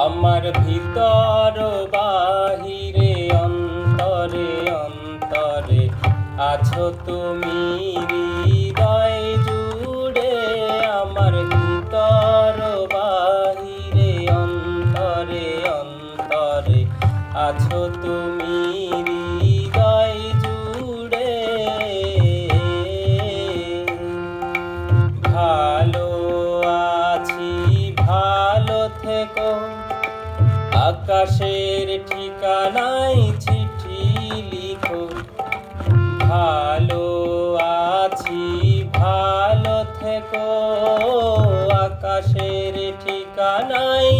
আমার ভিতর বাহিরে অন্তরে অন্তরে আছো তুমি হৃদয় জুড়ে। আমার ভিতর বাহিরে অন্তরে অন্তরে আছো তুমি হৃদয় জুড়ে। ভালো আছি ভালো থেকো, আকাশের ঠিকানায় চিঠি লিখো। ভালো আছি ভালো থেকো, আকাশের ঠিকানায়